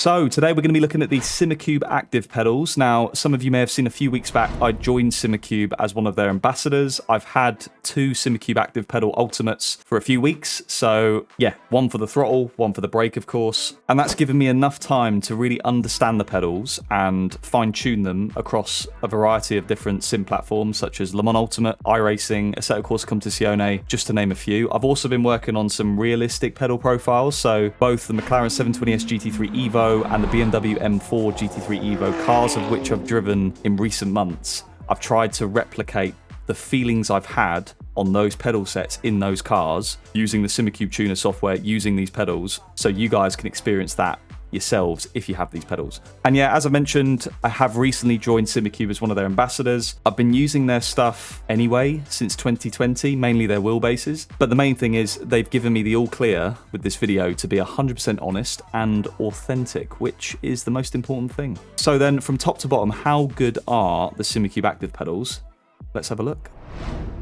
So today we're going to be looking at the Simucube ActivePedals. Now, some of you may have seen a few weeks back, I joined Simucube as one of their ambassadors. I've had 2 Simucube ActivePedal Ultimates for a few weeks. So yeah, one for the throttle, one for the brake, of course. And that's given me enough time to really understand the pedals and fine tune them across a variety of different sim platforms, such as Le Mans Ultimate, iRacing, Assetto Corsa Competizione, just to name a few. I've also been working on some realistic pedal profiles. So both the McLaren 720S GT3 Evo and the BMW M4 GT3 Evo, cars of which I've driven in recent months. I've tried to replicate the feelings I've had on those pedal sets in those cars using the Simucube tuner software, using these pedals, so you guys can experience that yourselves if you have these pedals. And yeah, as I mentioned, I have recently joined Simucube as one of their ambassadors. I've been using their stuff anyway since 2020, mainly their wheelbases. But the main thing is they've given me the all clear with this video to be 100% honest and authentic, which is the most important thing. So then from top to bottom, how good are the Simucube ActivePedals? Let's have a look.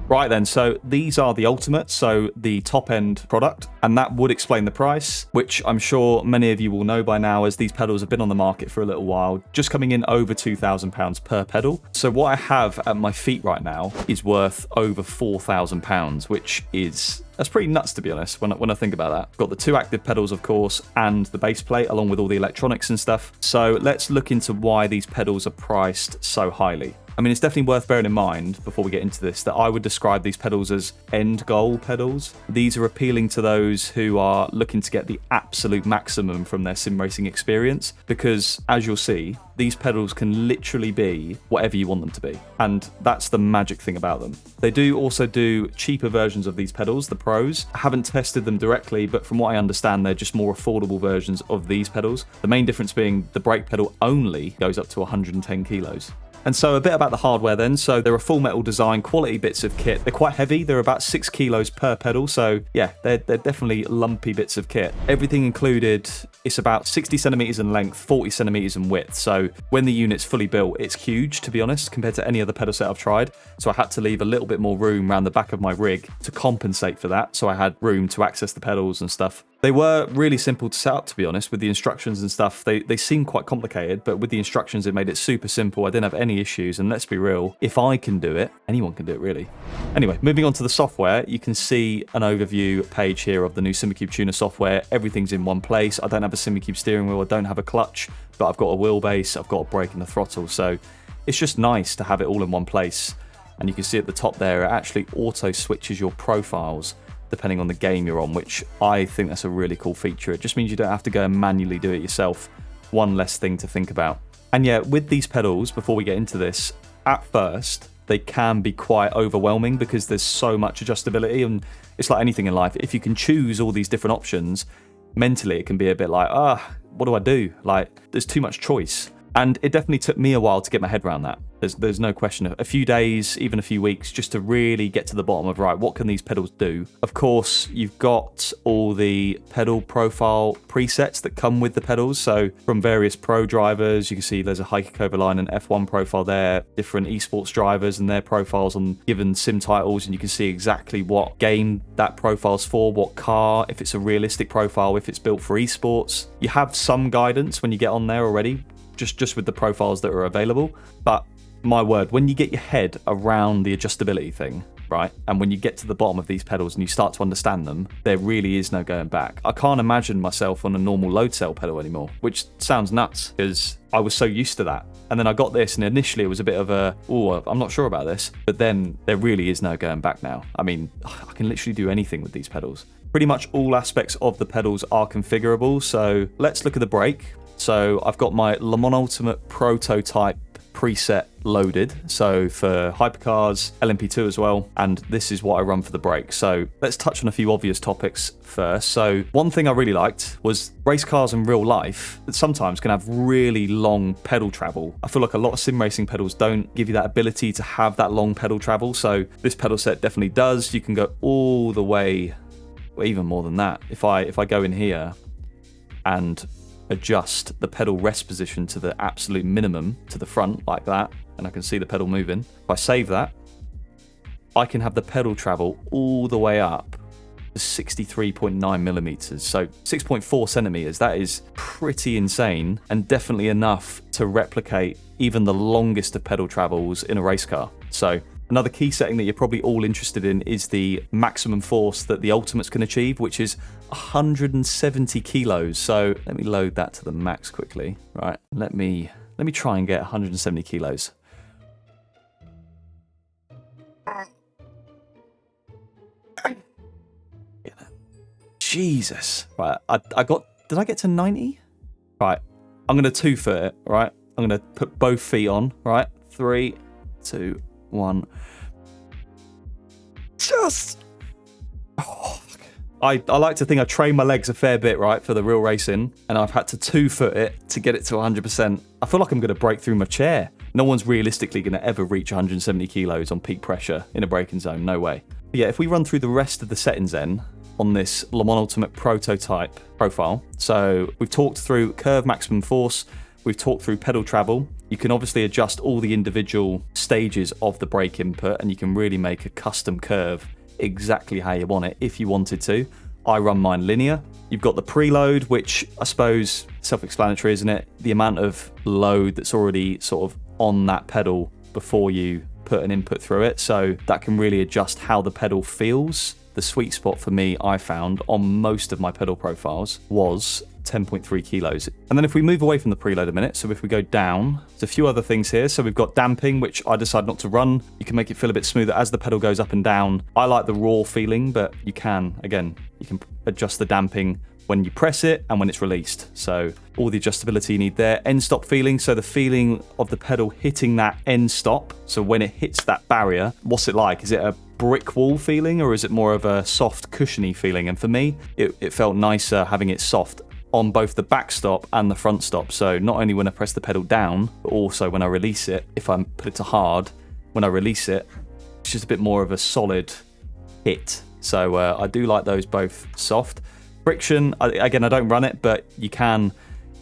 Right then, so these are the Ultimates, so the top-end product, and that would explain the price, which I'm sure many of you will know by now as these pedals have been on the market for a little while, just coming in over £2,000 per pedal. So what I have at my feet right now is worth over £4,000, which is... that's pretty nuts, to be honest, when I think about that. Got the 2 active pedals, of course, and the base plate, along with all the electronics and stuff. So let's look into why these pedals are priced so highly. I mean, it's definitely worth bearing in mind, before we get into this, that I would describe these pedals as end goal pedals. These are appealing to those who are looking to get the absolute maximum from their sim racing experience, because, as you'll see, these pedals can literally be whatever you want them to be. And that's the magic thing about them. They do also do cheaper versions of these pedals, the Pros. I haven't tested them directly, but from what I understand, they're just more affordable versions of these pedals. The main difference being the brake pedal only goes up to 110 kilos. And so a bit about the hardware then. So they're a full metal design, quality bits of kit. They're quite heavy. They're about 6 kilos per pedal. So yeah, they're definitely lumpy bits of kit. Everything included, it's about 60 centimeters in length, 40 centimeters in width. So when the unit's fully built, it's huge, to be honest, compared to any other pedal set I've tried. So I had to leave a little bit more room around the back of my rig to compensate for that. So I had room to access the pedals and stuff. They were really simple to set up, to be honest, with the instructions and stuff. They seem quite complicated, but with the instructions, it made it super simple. I didn't have any issues, and let's be real, if I can do it, anyone can do it, really. Anyway, moving on to the software, you can see an overview page here of the new Simucube tuner software. Everything's in one place. I don't have a Simucube steering wheel, I don't have a clutch, but I've got a wheelbase, I've got a brake and a throttle, so it's just nice to have it all in one place. And you can see at the top there, it actually auto switches your profiles depending on the game you're on, which I think that's a really cool feature. It just means you don't have to go and manually do it yourself. One less thing to think about. And yeah, with these pedals, before we get into this, at first, they can be quite overwhelming because there's so much adjustability, and it's like anything in life. If you can choose all these different options, mentally it can be a bit like, what do I do? Like, there's too much choice. And it definitely took me a while to get my head around that. There's no question. A few days, even a few weeks, just to really get to the bottom of, right, what can these pedals do? Of course, you've got all the pedal profile presets that come with the pedals. So from various pro drivers, you can see there's a Heikki Line and F1 profile there, different esports drivers and their profiles on given sim titles, and you can see exactly what game that profile's for, what car, if it's a realistic profile, if it's built for esports. You have some guidance when you get on there already, just with the profiles that are available. But my word, when you get your head around the adjustability thing, right, and when you get to the bottom of these pedals and you start to understand them, there really is no going back. I can't imagine myself on a normal load cell pedal anymore, which sounds nuts because I was so used to that. And then I got this, and initially it was a bit of a, I'm not sure about this, but then there really is no going back now. I mean, I can literally do anything with these pedals. Pretty much all aspects of the pedals are configurable. So let's look at the brake. So I've got my Le Mans Ultimate prototype preset loaded, so for hypercars, LMP2 as well, and this is what I run for the brake. So let's touch on a few obvious topics first. So one thing I really liked was race cars in real life that sometimes can have really long pedal travel. I feel like a lot of sim racing pedals don't give you that ability to have that long pedal travel, so this pedal set definitely does. You can go all the way, well, even more than that. If I go in here and adjust the pedal rest position to the absolute minimum to the front like that, and I can see the pedal moving. If I save that, I can have the pedal travel all the way up 63.9 millimeters, so 6.4 centimeters. That is pretty insane, and definitely enough to replicate even the longest of pedal travels in a race car. So another key setting that you're probably all interested in is the maximum force that the Ultimates can achieve, which is 170 kilos. So let me load that to the max quickly. Right, let me try and get 170 kilos. Jesus. Right, did I get to 90? Right, I'm going to 2-foot it, right? I'm going to put both feet on, right? 3, 2, 1. Just... Oh, I like to think I train my legs a fair bit, right, for the real racing, and I've had to 2-foot it to get it to 100%. I feel like I'm going to break through my chair. No one's realistically going to ever reach 170 kilos on peak pressure in a braking zone. No way. But yeah, if we run through the rest of the settings then, on this Le Mans Ultimate prototype profile. So we've talked through curve maximum force, we've talked through pedal travel. You can obviously adjust all the individual stages of the brake input, and you can really make a custom curve exactly how you want it if you wanted to. I run mine linear. You've got the preload, which I suppose self-explanatory, isn't it? The amount of load that's already sort of on that pedal before you put an input through it. So that can really adjust how the pedal feels. The sweet spot for me, I found, on most of my pedal profiles was 10.3 kilos. And then if we move away from the preload a minute, so if we go down, there's a few other things here. So we've got damping, which I decide not to run. You can make it feel a bit smoother as the pedal goes up and down. I like the raw feeling, but you can adjust the damping when you press it and when it's released. So all the adjustability you need there. End stop feeling, so the feeling of the pedal hitting that end stop. So when it hits that barrier, what's it like? Is it a brick wall feeling, or is it more of a soft cushiony feeling? And for me, it felt nicer having it soft on both the back stop and the front stop. So not only when I press the pedal down, but also when I release it. If I put it to hard, when I release it, it's just a bit more of a solid hit. So I do like those both soft. Friction, again, I don't run it, but you can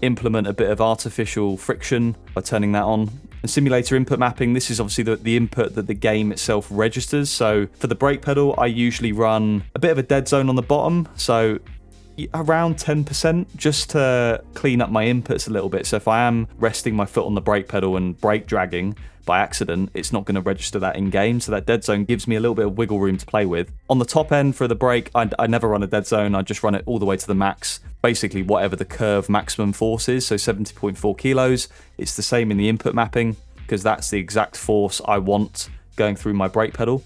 implement a bit of artificial friction by turning that on. And simulator input mapping, this is obviously the input that the game itself registers. So for the brake pedal, I usually run a bit of a dead zone on the bottom, so around 10%, just to clean up my inputs a little bit. So if I am resting my foot on the brake pedal and brake dragging by accident, it's not going to register that in game. So that dead zone gives me a little bit of wiggle room to play with. On the top end for the brake, I never run a dead zone. I just run it all the way to the max. Basically whatever the curve maximum force is, so 70.4 kilos. It's the same in the input mapping, because that's the exact force I want going through my brake pedal.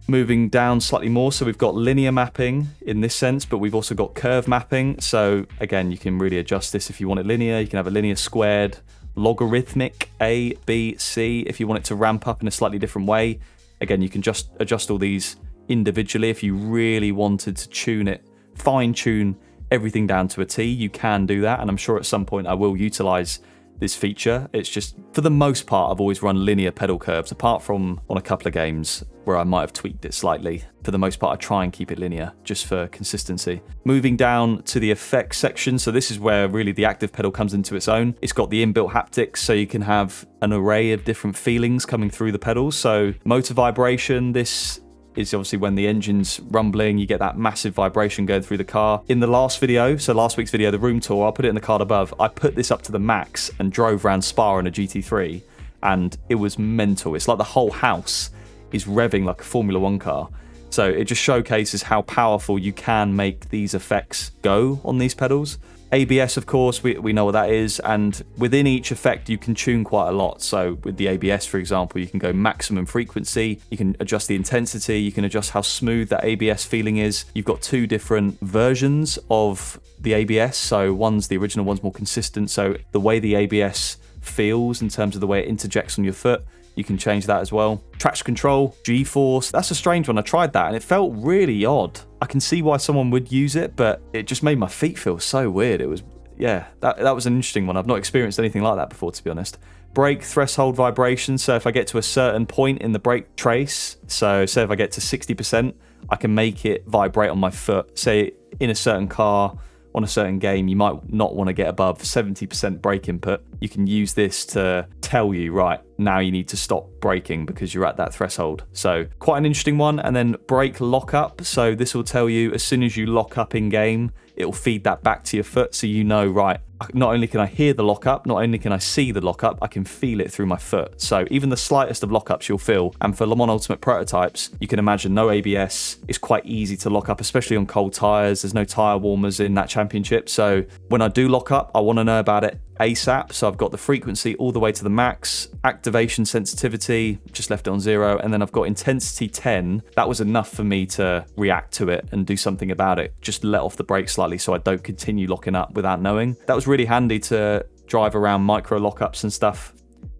Moving down slightly more, so we've got linear mapping in this sense, but we've also got curve mapping. So again, you can really adjust this if you want it linear. You can have a linear, squared, logarithmic, A, B, C, if you want it to ramp up in a slightly different way. Again, you can just adjust all these individually. If you really wanted to tune it, fine tune everything down to a T, you can do that, and I'm sure at some point I will utilize this feature. It's just, for the most part, I've always run linear pedal curves, apart from on a couple of games where I might have tweaked it slightly. For the most part, I try and keep it linear, just for consistency. Moving down to the effects section, so this is where really the ActivePedal comes into its own. It's got the inbuilt haptics, so you can have an array of different feelings coming through the pedals. So motor vibration, this is obviously when the engine's rumbling, you get that massive vibration going through the car. In the last video, so last week's video, the room tour, I'll put it in the card above, I put this up to the max and drove around Spa in a GT3, and it was mental. It's like the whole house is revving like a Formula 1 car. So it just showcases how powerful you can make these effects go on these pedals. ABS, of course, we know what that is, and within each effect you can tune quite a lot. So with the ABS, for example, you can go maximum frequency, you can adjust the intensity, you can adjust how smooth that ABS feeling is. You've got two different versions of the ABS, so one's the original, one's more consistent. So the way the ABS feels in terms of the way it interjects on your foot, you can change that as well. Traction control, G-force, that's a strange one. I tried that and it felt really odd. I can see why someone would use it, but it just made my feet feel so weird. It was, yeah, that was an interesting one. I've not experienced anything like that before, to be honest. Brake threshold vibration, so if I get to a certain point in the brake trace, so say if I get to 60%, I can make it vibrate on my foot. Say in a certain car, on a certain game, you might not want to get above 70% brake input. You can use this to tell you, right, now you need to stop braking because you're at that threshold. So quite an interesting one. And then brake lockup. So this will tell you as soon as you lock up in game, it will feed that back to your foot. So you know, right, not only can I hear the lockup, not only can I see the lockup, I can feel it through my foot. So even the slightest of lockups you'll feel. And for Le Mans Ultimate prototypes, you can imagine no ABS. It's quite easy to lock up, especially on cold tyres. There's no tyre warmers in that championship. So when I do lock up, I want to know about it ASAP. So I've got the frequency all the way to the max, activation sensitivity, just left it on 0, and then I've got intensity 10. That was enough for me to react to it and do something about it. Just let off the brake slightly so I don't continue locking up without knowing. That was really handy to drive around micro lockups and stuff.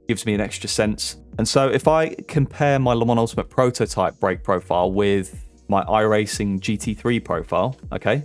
Gives me an extra sense. And so if I compare my Le Mans Ultimate prototype brake profile with my iRacing GT3 profile, okay,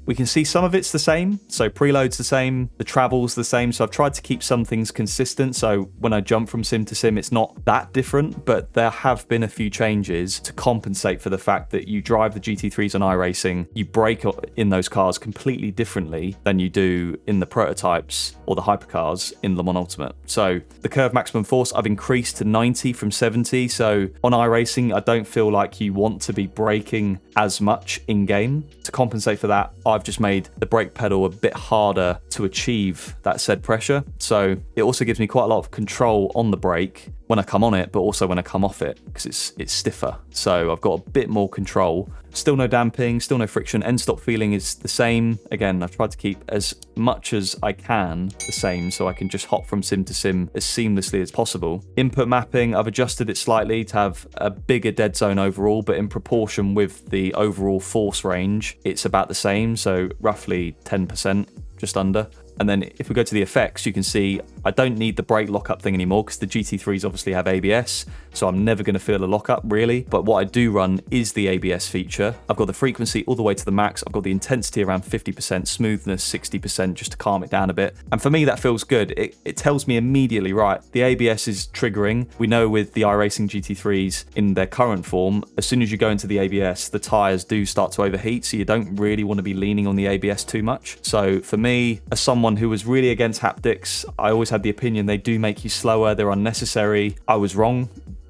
we can see some of it's the same. So preload's the same, the travel's the same. So I've tried to keep some things consistent. So when I jump from sim to sim, it's not that different, but there have been a few changes to compensate for the fact that you drive the GT3s on iRacing, you brake in those cars completely differently than you do in the prototypes or the hypercars in Le Mans Ultimate. So the curve maximum force I've increased to 90 from 70. So on iRacing, I don't feel like you want to be braking as much in game. To compensate for that, I've just made the brake pedal a bit harder to achieve that said pressure. So it also gives me quite a lot of control on the brake when I come on it, but also when I come off it, because it's stiffer. So I've got a bit more control. Still no damping, still no friction. End stop feeling is the same. Again, I've tried to keep as much as I can the same so I can just hop from sim to sim as seamlessly as possible. Input mapping, I've adjusted it slightly to have a bigger dead zone overall, but in proportion with the overall force range, it's about the same. So roughly 10%, just under. And then if we go to the effects, you can see I don't need the brake lockup thing anymore because the GT3s obviously have ABS, so I'm never going to feel a lockup really. But what I do run is the ABS feature. I've got the frequency all the way to the max. I've got the intensity around 50%, smoothness 60% just to calm it down a bit. And for me, that feels good. It tells me immediately, right, the ABS is triggering. We know with the iRacing GT3s in their current form, as soon as you go into the ABS, the tyres do start to overheat, so you don't really want to be leaning on the ABS too much. So for me, as someone who was really against haptics, I always had the opinion they do make you slower, they're unnecessary. I was wrong.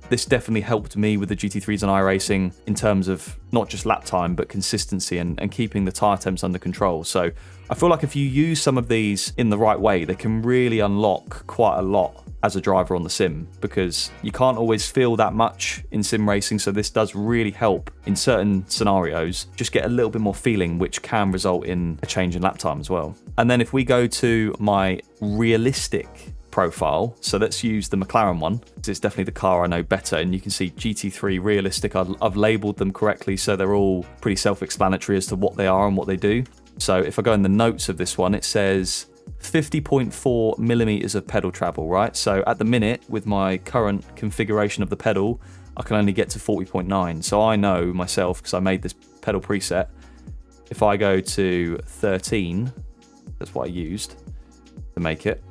This definitely helped me with the GT3s on iRacing in terms of not just lap time, but consistency and keeping the tyre temps under control. So I feel like if you use some of these in the right way, they can really unlock quite a lot as a driver on the sim, because you can't always feel that much in sim racing. So this does really help in certain scenarios, just get a little bit more feeling, which can result in a change in lap time as well. And then if we go to my realistic profile, so let's use the McLaren one, because it's definitely the car I know better, and you can see GT3 realistic. I've labeled them correctly, so they're all pretty self-explanatory as to what they are and what they do. So if I go in the notes of this one, it says 50.4 millimeters of pedal travel, right? So at the minute, with my current configuration of the pedal, I can only get to 40.9. So I know myself, because I made this pedal preset, if I go to 13, that's what I used to make it,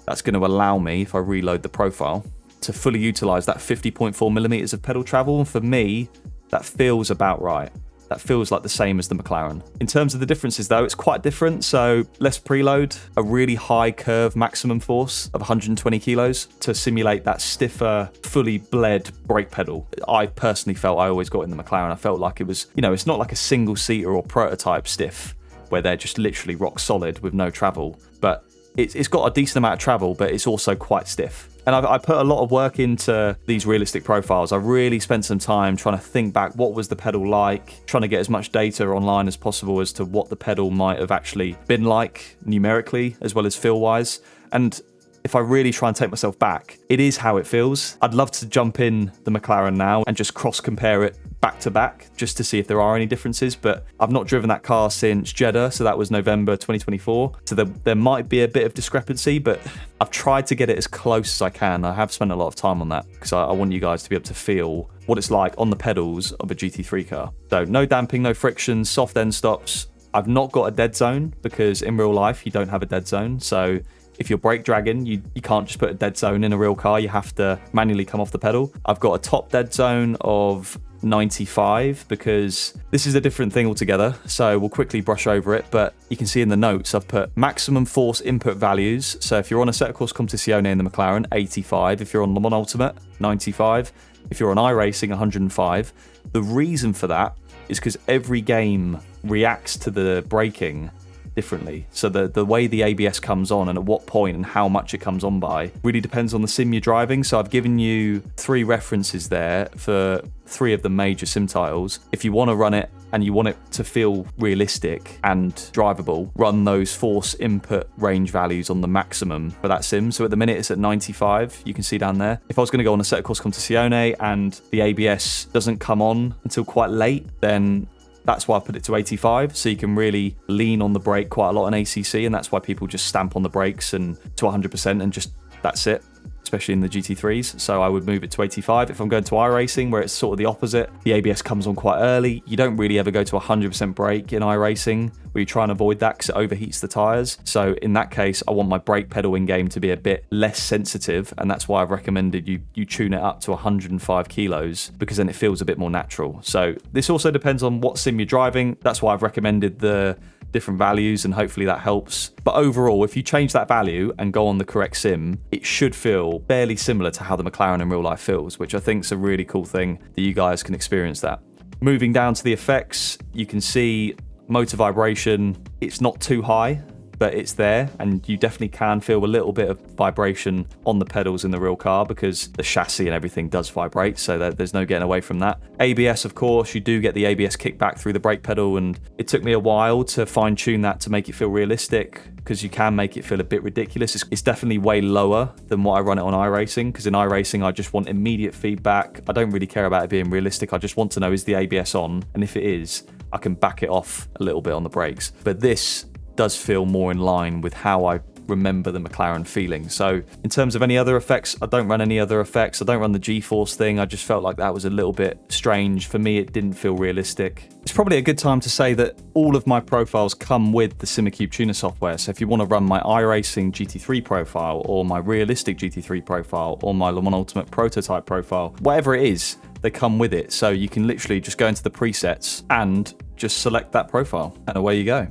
that's going to allow me, if I reload the profile, to fully utilize that 50.4 millimeters of pedal travel. And for me, that feels about right. That feels like the same as the McLaren. In terms of the differences though, it's quite different. So less preload, a really high curve maximum force of 120 kilos to simulate that stiffer, fully bled brake pedal. I personally felt I always got in the McLaren. I felt like it was, it's not like a single seater or prototype stiff where they're just literally rock solid with no travel, but it's got a decent amount of travel, but it's also quite stiff. And I put a lot of work into these realistic profiles. I really spent some time trying to think back, what was the pedal like, trying to get as much data online as possible as to what the pedal might have actually been like numerically, as well as feel-wise. And if I really try and take myself back, it is how it feels. I'd love to jump in the McLaren now and just cross-compare it back to back just to see if there are any differences, but I've not driven that car since Jeddah, so that was November 2024. So there might be a bit of discrepancy, but I've tried to get it as close as I can. I have spent a lot of time on that because I want you guys to be able to feel what it's like on the pedals of a GT3 car. So no damping, no friction, soft end stops. I've not got a dead zone because in real life you don't have a dead zone. So if you're brake dragging, you can't just put a dead zone in a real car. You have to manually come off the pedal. I've got a top dead zone of 95 because this is a different thing altogether. So we'll quickly brush over it, but you can see in the notes I've put maximum force input values. So if you're on Assetto Corsa Competizione in the McLaren, 85. If you're on Le Mans Ultimate, 95. If you're on iRacing, 105. The reason for that is because every game reacts to the braking differently. So the way the ABS comes on and at what point and how much it comes on by really depends on the sim you're driving. So I've given you 3 references there for 3 of the major sim titles. If you want to run it and you want it to feel realistic and drivable, run those force input range values on the maximum for that sim. So at the minute it's at 95, you can see down there. If I was going to go on Assetto Corsa Competizione and the ABS doesn't come on until quite late, then that's why I put it to 85, so you can really lean on the brake quite a lot in ACC, and that's why people just stamp on the brakes and to 100% and just that's it, especially in the GT3s. So I would move it to 85. If I'm going to iRacing, where it's sort of the opposite, the ABS comes on quite early. You don't really ever go to 100% brake in iRacing, where you try and avoid that because it overheats the tyres. So in that case, I want my brake pedal in game to be a bit less sensitive, and that's why I've recommended you tune it up to 105 kilos, because then it feels a bit more natural. So this also depends on what sim you're driving. That's why I've recommended the different values, and hopefully that helps. But overall, if you change that value and go on the correct sim, it should feel fairly similar to how the McLaren in real life feels, which I think is a really cool thing that you guys can experience that. Moving down to the effects, you can see motor vibration. It's not too high, but it's there, and you definitely can feel a little bit of vibration on the pedals in the real car because the chassis and everything does vibrate, so there's no getting away from that. ABS, of course, you do get the ABS kickback through the brake pedal, and it took me a while to fine-tune that to make it feel realistic, because you can make it feel a bit ridiculous. It's definitely way lower than what I run it on iRacing, because in iRacing I just want immediate feedback. I don't really care about it being realistic. I just want to know, is the ABS on? And if it is, I can back it off a little bit on the brakes. But this does feel more in line with how I remember the McLaren feeling. So in terms of any other effects, I don't run any other effects. I don't run the G-force thing. I just felt like that was a little bit strange. For me, it didn't feel realistic. It's probably a good time to say that all of my profiles come with the Simucube tuner software. So if you want to run my iRacing GT3 profile, or my realistic GT3 profile, or my Le Mans Ultimate prototype profile, whatever it is, they come with it. So you can literally just go into the presets and just select that profile, and away you go.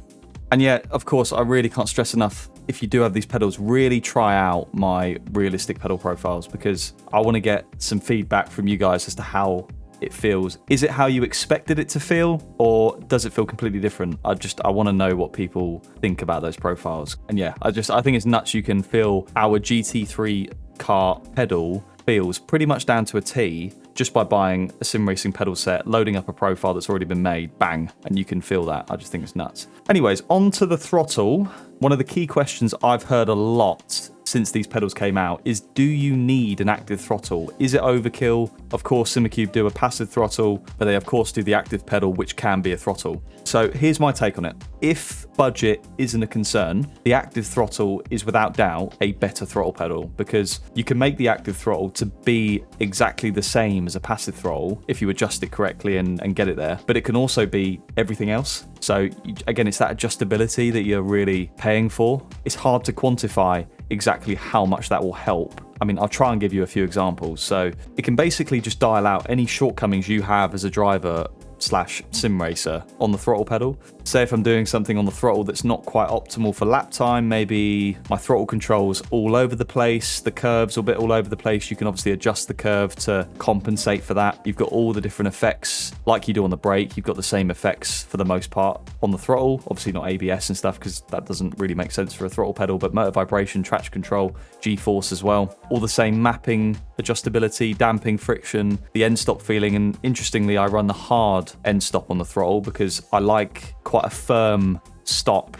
And yet, of course, I really can't stress enough, if you do have these pedals, really try out my realistic pedal profiles, because I want to get some feedback from you guys as to how it feels. Is it how you expected it to feel, or does it feel completely different? I want to know what people think about those profiles. And yeah, I think it's nuts you can feel our GT3 car pedal feels pretty much down to a T just by buying a sim racing pedal set, loading up a profile that's already been made, bang, and you can feel that. I just think it's nuts. Anyways, on to the throttle. One of the key questions I've heard a lot since these pedals came out is, do you need an active throttle? Is it overkill? Of course, Simucube do a passive throttle, but they of course do the active pedal, which can be a throttle. So here's my take on it. If budget isn't a concern, the active throttle is without doubt a better throttle pedal, because you can make the active throttle to be exactly the same as a passive throttle if you adjust it correctly and get it there, but it can also be everything else. So again, it's that adjustability that you're really paying for. It's hard to quantify exactly how much that will help. I mean, I'll try and give you a few examples. So it can basically just dial out any shortcomings you have as a driver / sim racer on the throttle pedal. Say if I'm doing something on the throttle that's not quite optimal for lap time, maybe my throttle control's all over the place, the curves are a bit all over the place, you can obviously adjust the curve to compensate for that. You've got all the different effects like you do on the brake. You've got the same effects for the most part on the throttle, obviously not ABS and stuff because that doesn't really make sense for a throttle pedal, but motor vibration, traction control, G-force as well. All the same mapping, adjustability, damping, friction, the end stop feeling, and interestingly I run the hard end stop on the throttle because I like quite a firm stop,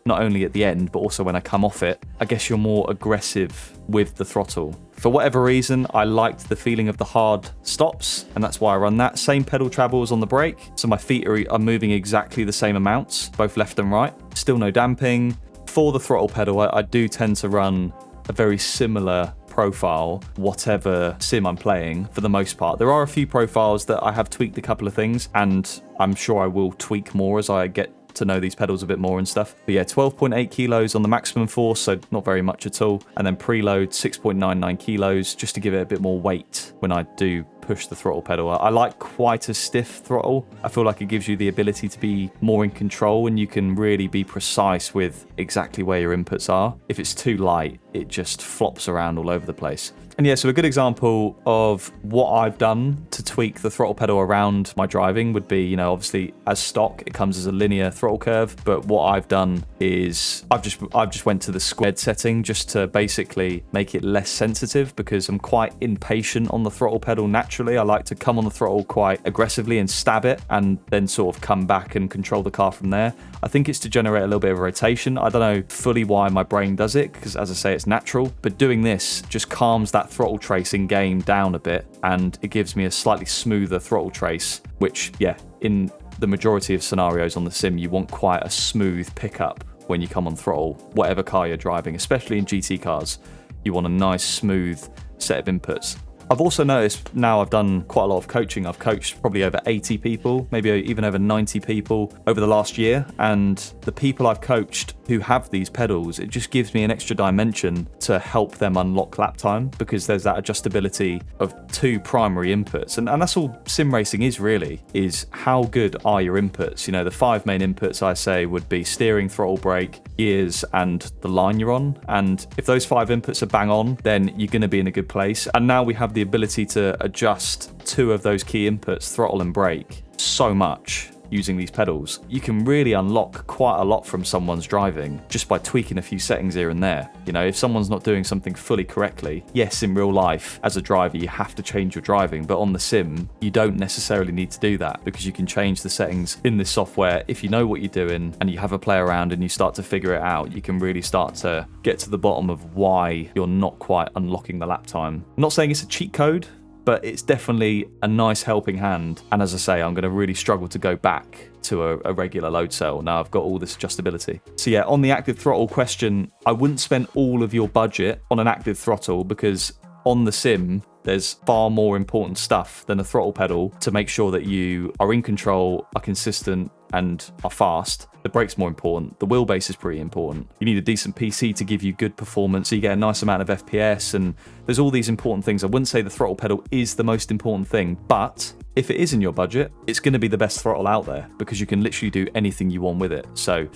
not only at the end but also when I come off it. I guess you're more aggressive with the throttle. For whatever reason, I liked the feeling of the hard stops, and that's why I run that. Same pedal travel as on the brake, so my feet are moving exactly the same amounts, both left and right. Still no damping. For the throttle pedal, I do tend to run a very similar profile, whatever sim I'm playing for the most part. There are a few profiles that I have tweaked a couple of things, and I'm sure I will tweak more as I get to know these pedals a bit more and stuff. But yeah, 12.8 kilos on the maximum force, so not very much at all. And then preload 6.99 kilos just to give it a bit more weight when I do push the throttle pedal. I like quite a stiff throttle. I feel like it gives you the ability to be more in control, and you can really be precise with exactly where your inputs are. If it's too light, it just flops around all over the place. And yeah, so a good example of what I've done to tweak the throttle pedal around my driving would be, you know, obviously as stock, it comes as a linear throttle curve. But what I've done is I've just went to the squared setting just to basically make it less sensitive, because I'm quite impatient on the throttle pedal naturally. I like to come on the throttle quite aggressively and stab it, and then sort of come back and control the car from there. I think it's to generate a little bit of rotation. I don't know fully why my brain does it, because as I say, it's natural. But doing this just calms that throttle trace in game down a bit, and it gives me a slightly smoother throttle trace, which, yeah, in the majority of scenarios on the sim, you want quite a smooth pickup when you come on throttle, whatever car you're driving, especially in GT cars. You want a nice, smooth set of inputs. I've also noticed now I've done quite a lot of coaching. I've coached probably over 80 people, maybe even over 90 people over the last year. And the people I've coached who have these pedals, it just gives me an extra dimension to help them unlock lap time, because there's that adjustability of two primary inputs. And that's all sim racing is really, is how good are your inputs? You know, the 5 main inputs I say would be steering, throttle, brake, gears, and the line you're on. And if those 5 inputs are bang on, then you're going to be in a good place. And now we have the ability to adjust 2 of those key inputs, throttle and brake, so much using these pedals. You can really unlock quite a lot from someone's driving just by tweaking a few settings here and there. You know, if someone's not doing something fully correctly, yes, in real life, as a driver, you have to change your driving, but on the sim, you don't necessarily need to do that, because you can change the settings in this software. If you know what you're doing and you have a play around and you start to figure it out, you can really start to get to the bottom of why you're not quite unlocking the lap time. I'm not saying it's a cheat code, but it's definitely a nice helping hand. And as I say, I'm going to really struggle to go back to a regular load cell now I've got all this adjustability. So yeah, on the active throttle question, I wouldn't spend all of your budget on an active throttle, because on the sim, there's far more important stuff than a throttle pedal to make sure that you are in control, are consistent, and are fast. The brake's more important. The wheelbase is pretty important. You need a decent PC to give you good performance, so you get a nice amount of FPS, and there's all these important things. I wouldn't say the throttle pedal is the most important thing, but if it is in your budget, it's going to be the best throttle out there, because you can literally do anything you want with it. So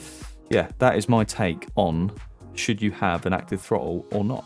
yeah, that is my take on should you have an active throttle or not.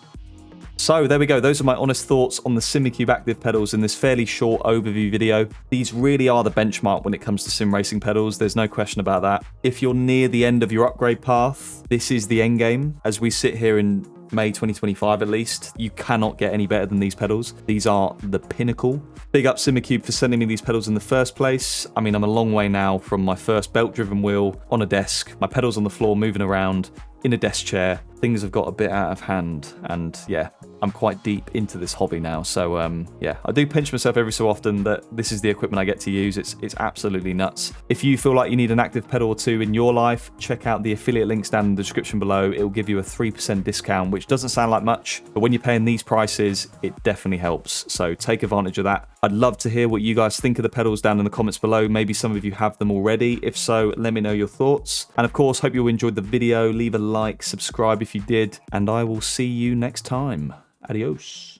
So there we go, those are my honest thoughts on the Simucube ActivePedals in this fairly short overview video. These really are the benchmark when it comes to sim racing pedals, there's no question about that. If you're near the end of your upgrade path, this is the end game. As we sit here in May 2025 at least, you cannot get any better than these pedals. These are the pinnacle. Big up Simucube for sending me these pedals in the first place. I mean, I'm a long way now from my first belt-driven wheel on a desk, my pedals on the floor moving around, in a desk chair. Things have got a bit out of hand, and yeah, I'm quite deep into this hobby now. So yeah, I do pinch myself every so often that this is the equipment I get to use. It's absolutely nuts. If you feel like you need an active pedal or two in your life, check out the affiliate links down in the description below. It will give you a 3% discount, which doesn't sound like much, but when you're paying these prices, it definitely helps. So take advantage of that. I'd love to hear what you guys think of the pedals down in the comments below. Maybe some of you have them already. If so, let me know your thoughts. And of course, hope you enjoyed the video. Leave a like, subscribe if you did, and I will see you next time. Adios.